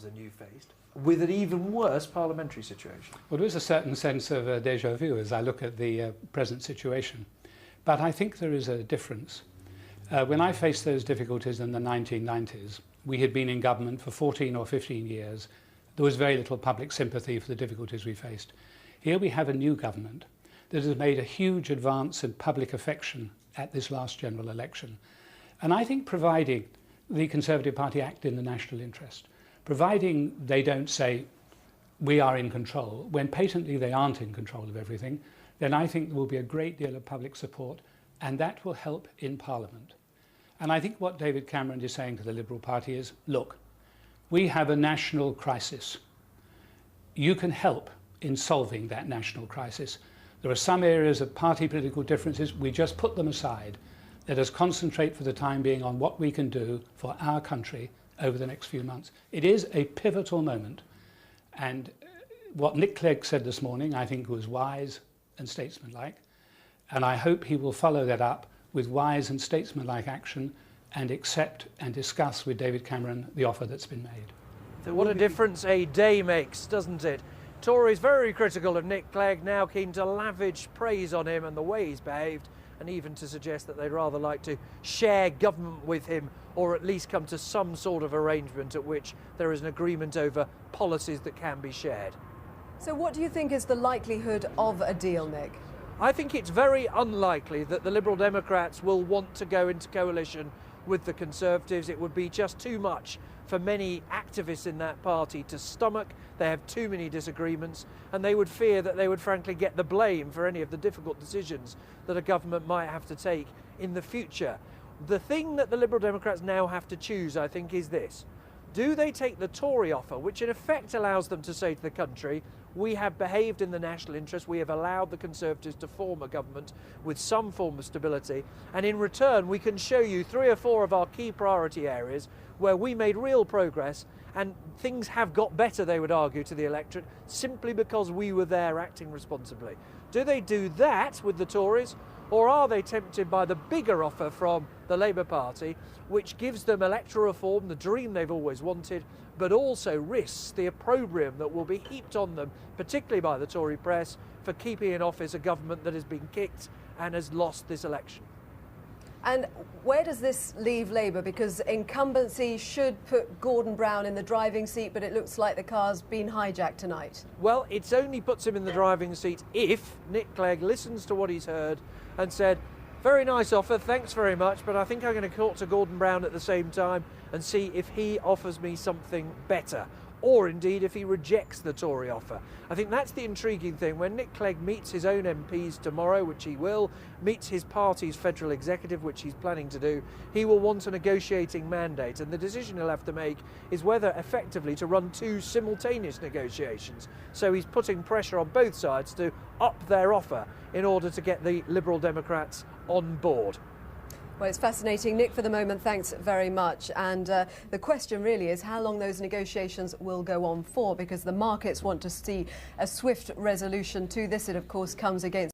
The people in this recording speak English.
than you faced, with an even worse parliamentary situation. Well, there is a certain sense of déjà vu as I look at the present situation. But I think there is a difference. When I faced those difficulties in the 1990s, we had been in government for 14 or 15 years. There was very little public sympathy for the difficulties we faced. Here we have a new government that has made a huge advance in public affection at this last general election. And I think providing the Conservative Party act in the national interest, providing they don't say, we are in control, when patently they aren't in control of everything, then I think there will be a great deal of public support, and that will help in Parliament. And I think what David Cameron is saying to the Liberal Party is, look, we have a national crisis. You can help in solving that national crisis. There are some areas of party political differences, we just put them aside. Let us concentrate for the time being on what we can do for our country over the next few months. It is a pivotal moment, and what Nick Clegg said this morning I think was wise and statesmanlike, and I hope he will follow that up with wise and statesmanlike action and accept and discuss with David Cameron the offer that's been made. So what a difference a day makes, doesn't it? Tories very critical of Nick Clegg, now keen to lavish praise on him and the way he's behaved, and even to suggest that they'd rather like to share government with him, or at least come to some sort of arrangement at which there is an agreement over policies that can be shared. So what do you think is the likelihood of a deal, Nick? I think it's very unlikely that the Liberal Democrats will want to go into coalition with the Conservatives. It would be just too much for many activists in that party to stomach. They have too many disagreements, and they would fear that they would frankly get the blame for any of the difficult decisions that a government might have to take in the future. The thing that the Liberal Democrats now have to choose, I think, is this. Do they take the Tory offer, which in effect allows them to say to the country, we have behaved in the national interest, we have allowed the Conservatives to form a government with some form of stability, and in return we can show you 3 or 4 of our key priority areas where we made real progress, and things have got better, they would argue to the electorate, simply because we were there acting responsibly. Do they do that with the Tories, or are they tempted by the bigger offer from the Labour Party, which gives them electoral reform, the dream they've always wanted, but also risks the opprobrium that will be heaped on them, particularly by the Tory press, for keeping in office a government that has been kicked and has lost this election? And where does this leave Labour? Because incumbency should put Gordon Brown in the driving seat, but it looks like the car's been hijacked tonight. Well, it only puts him in the driving seat if Nick Clegg listens to what he's heard and said, very nice offer, thanks very much, but I think I'm going to talk to Gordon Brown at the same time and see if he offers me something better, or indeed if he rejects the Tory offer. I think that's the intriguing thing. When Nick Clegg meets his own MPs tomorrow, which he will, meets his party's federal executive, which he's planning to do, he will want a negotiating mandate, and the decision he'll have to make is whether effectively to run 2 simultaneous negotiations. So he's putting pressure on both sides to up their offer in order to get the Liberal Democrats on board. Well, it's fascinating. Nick, for the moment, thanks very much. And the question really is how long those negotiations will go on for, because the markets want to see a swift resolution to this. It, of course, comes against